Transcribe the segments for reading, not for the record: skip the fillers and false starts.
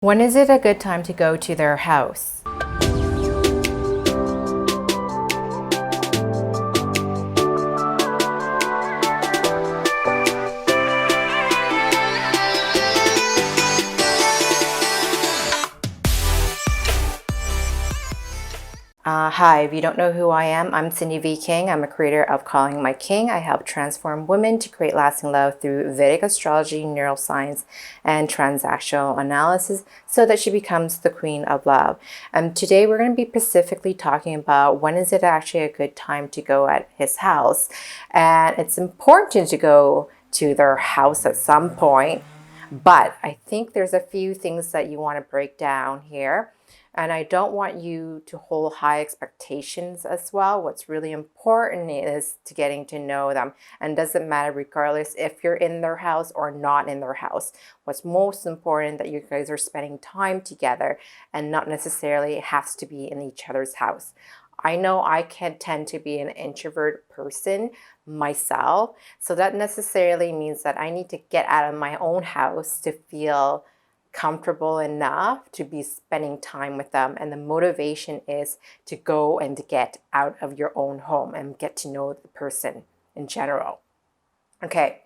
When is it a good time to go to their house? Hi, if you don't know who I am, I'm Sindy V King. I'm a creator of Calling My King. I help transform women to create lasting love through Vedic astrology, neuroscience, and transactional analysis so that she becomes the queen of love. And today we're going to be specifically talking about when is it actually a good time to go at his house. And it's important to go to their house at some point, but I think there's a few things that you want to break down here. And I don't want you to hold high expectations as well. What's really important is to getting to know them. And doesn't matter regardless if you're in their house or not in their house. What's most important that you guys are spending time together and not necessarily has to be in each other's house. I know I can tend to be an introvert person myself. So that necessarily means that I need to get out of my own house to feel comfortable enough to be spending time with them. And the motivation is to go and to get out of your own home and get to know the person in general. Okay,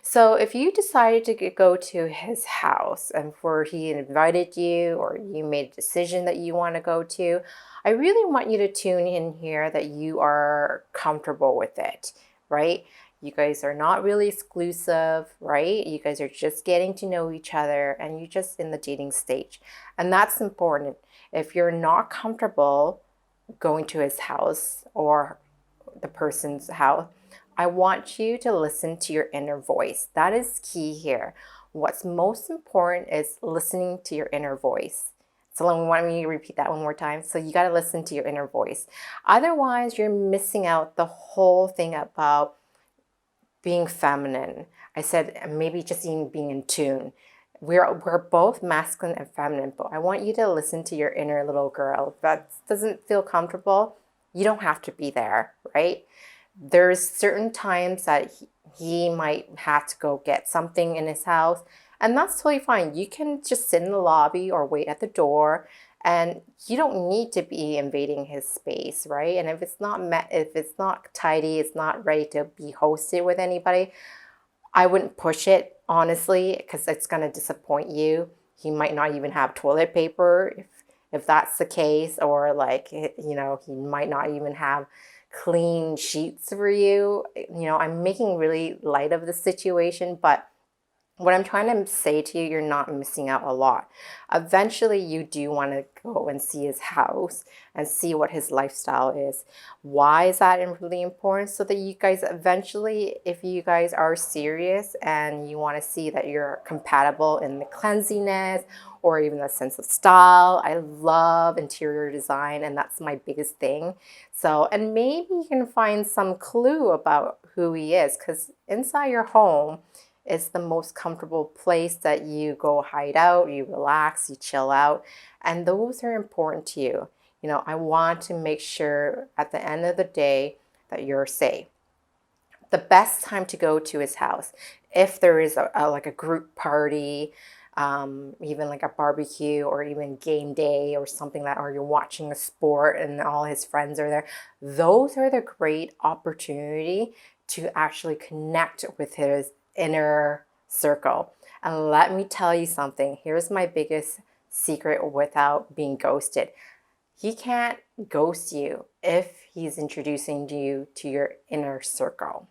so if you decided to go to his house and for he invited you or you made a decision that you want to go to, I really want you to tune in here that you are comfortable with it, right? You guys are not really exclusive, right? You guys are just getting to know each other and you're just in the dating stage. And that's important. If you're not comfortable going to his house or the person's house, I want you to listen to your inner voice. That is key here. What's most important is listening to your inner voice. So let me repeat that one more time. So you got to listen to your inner voice. Otherwise, you're missing out the whole thing about being feminine. I said maybe just even being in tune. We're both masculine and feminine, but I want you to listen to your inner little girl. If that doesn't feel comfortable, you don't have to be there, right? There's certain times that he might have to go get something in his house, and that's totally fine. You can just sit in the lobby or wait at the door, and you don't need to be invading his space, right? And if it's not tidy, it's not ready to be hosted with anybody, I wouldn't push it, honestly, because it's going to disappoint you. He might not even have toilet paper if that's the case, or like, he might not even have clean sheets for you. I'm making really light of the situation, but what I'm trying to say to you, you're not missing out a lot. Eventually, you do want to go and see his house and see what his lifestyle is. Why is that really important? So that you guys eventually, if you guys are serious and you want to see that you're compatible in the cleanliness or even the sense of style. I love interior design, and that's my biggest thing. So, and maybe you can find some clue about who he is, because inside your home is the most comfortable place that you go hide out, you relax, you chill out, and those are important to you. I want to make sure at the end of the day that you're safe. The best time to go to his house, if there is like a group party, even like a barbecue or even game day or something or you're watching a sport and all his friends are there, those are the great opportunity to actually connect with his inner circle. And let me tell you something. Here's my biggest secret without being ghosted. He can't ghost you if he's introducing you to your inner circle.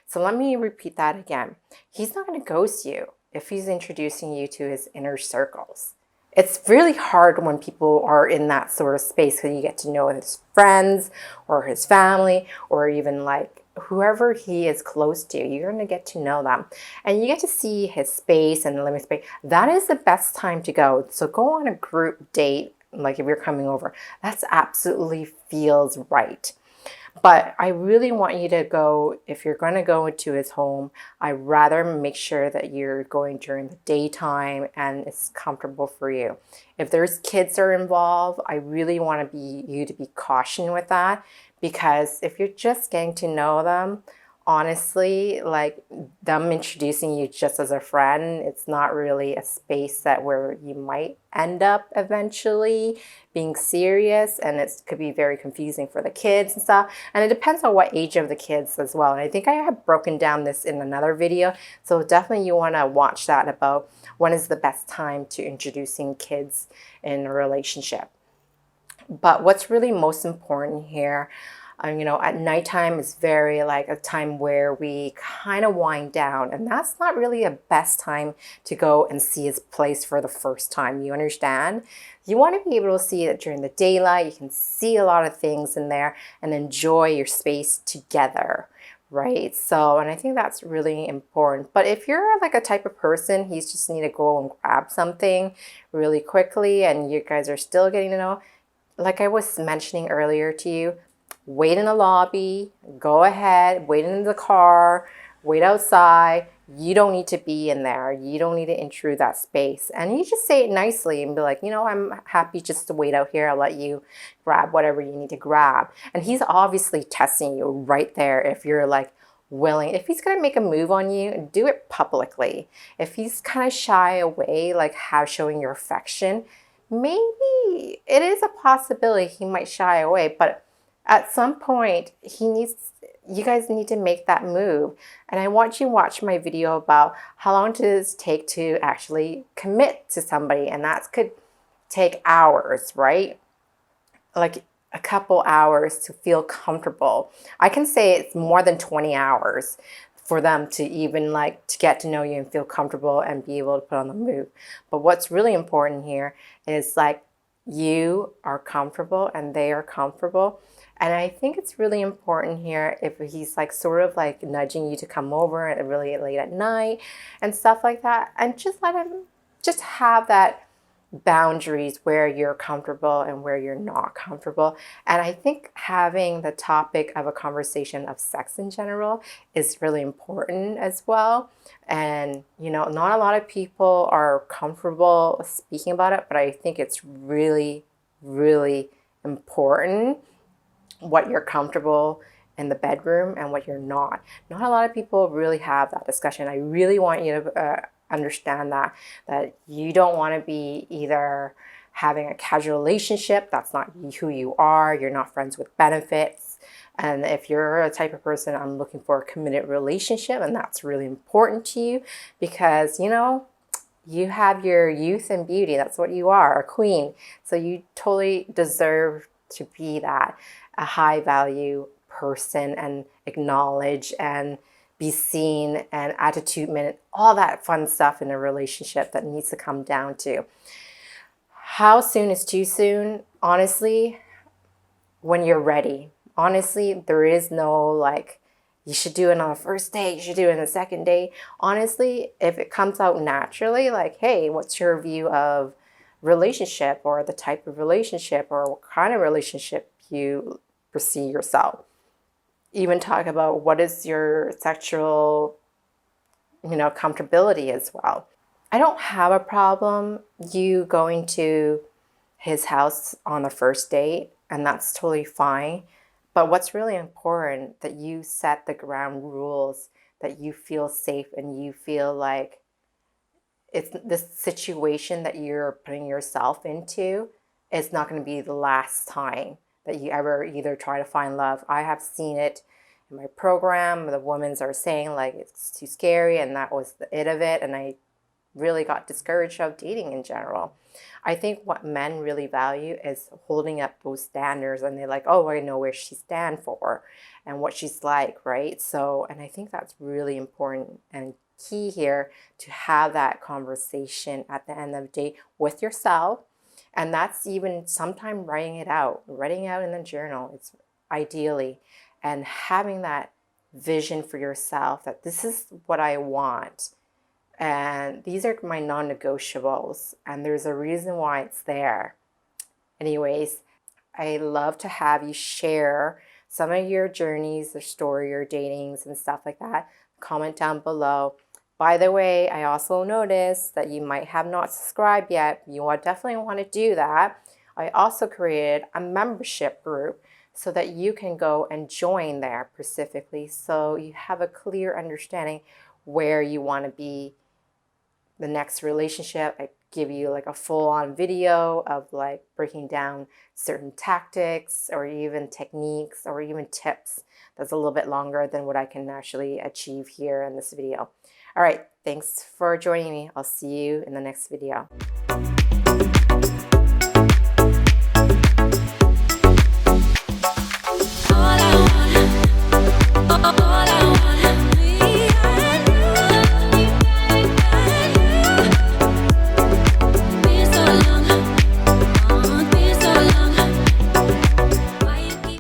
So let me repeat that again. He's not going to ghost you if he's introducing you to his inner circles. It's really hard when people are in that sort of space because you get to know his friends or his family or even like whoever he is close to. You're going to get to know them and you get to see his space and the living space. That is the best time to go. So go on a group date, like if you're coming over. That's absolutely feels right. But I really want you to go, if you're going to go into his home, I'd rather make sure that you're going during the daytime and it's comfortable for you. If there's kids are involved, I really want you to be cautious with that, because if you're just getting to know them, honestly, like them introducing you just as a friend, it's not really a space that where you might end up eventually being serious, and it could be very confusing for the kids and stuff. And it depends on what age of the kids as well. And I think I have broken down this in another video, so definitely you want to watch that about when is the best time to introducing kids in a relationship. But what's really most important here, at nighttime is very like a time where we kind of wind down, and that's not really a best time to go and see his place for the first time. You understand? You want to be able to see it during the daylight. You can see a lot of things in there and enjoy your space together. Right. So, and I think that's really important. But if you're like a type of person, he's just need to go and grab something really quickly and you guys are still getting to know, like I was mentioning earlier to you, wait in the lobby, go ahead, wait in the car, wait outside. You don't need to be in there. You don't need to intrude that space. And you just say it nicely and be like, I'm happy just to wait out here. I'll let you grab whatever you need to grab. And he's obviously testing you right there if you're like willing. If he's going to make a move on you, do it publicly. If he's kind of shy away, like how showing your affection, maybe it is a possibility he might shy away, but at some point you guys need to make that move. And I want you to watch my video about how long does it take to actually commit to somebody, and that could take hours, right? Like a couple hours to feel comfortable. I can say it's more than 20 hours for them to even like to get to know you and feel comfortable and be able to put on the move. But what's really important here is like you are comfortable and they are comfortable. And I think it's really important here if he's like sort of like nudging you to come over at really late at night and stuff like that, and just let him just have that boundaries where you're comfortable and where you're not comfortable. And I think having the topic of a conversation of sex in general is really important as well. And, not a lot of people are comfortable speaking about it, but I think it's really, really important what you're comfortable in the bedroom and what you're not. Not a lot of people really have that discussion. I really want you to understand that you don't want to be either having a casual relationship. That's not who you are. You're not friends with benefits. And if you're a type of person, I'm looking for a committed relationship, and that's really important to you because, you have your youth and beauty. That's what you are, a queen. So you totally deserve to be that, a high value person, and acknowledge and be seen and attitude minute, all that fun stuff in a relationship that needs to come down to. How soon is too soon? Honestly, when you're ready. Honestly, there is no like, you should do it on the first date, you should do it on the second date. Honestly, if it comes out naturally, like, hey, what's your view of relationship or the type of relationship or what kind of relationship you perceive yourself? Even talk about what is your sexual, comfortability as well. I don't have a problem you going to his house on the first date, and that's totally fine. But what's really important that you set the ground rules, that you feel safe and you feel like it's this situation that you're putting yourself into is not going to be the last time that you ever either try to find love. I have seen it in my program. The women are saying like it's too scary, and that was the it of it. And I really got discouraged of dating in general. I think what men really value is holding up those standards, and they're like, oh, I know where she stands for and what she's like, right? So, and I think that's really important and key here to have that conversation at the end of the day with yourself. And that's even sometime writing it out in the journal. It's ideally, and having that vision for yourself that this is what I want. And these are my non-negotiables, and there's a reason why it's there. Anyways, I love to have you share some of your journeys, your story, your datings and stuff like that. Comment down below. By the way, I also noticed that you might have not subscribed yet. You definitely want to do that. I also created a membership group. so that you can go and join there specifically, so you have a clear understanding where you want to be the next relationship. I give you like a full-on video of like breaking down certain tactics or even techniques or even tips. That's a little bit longer than what I can actually achieve here in this video. All right, thanks for joining me. I'll see you in the next video.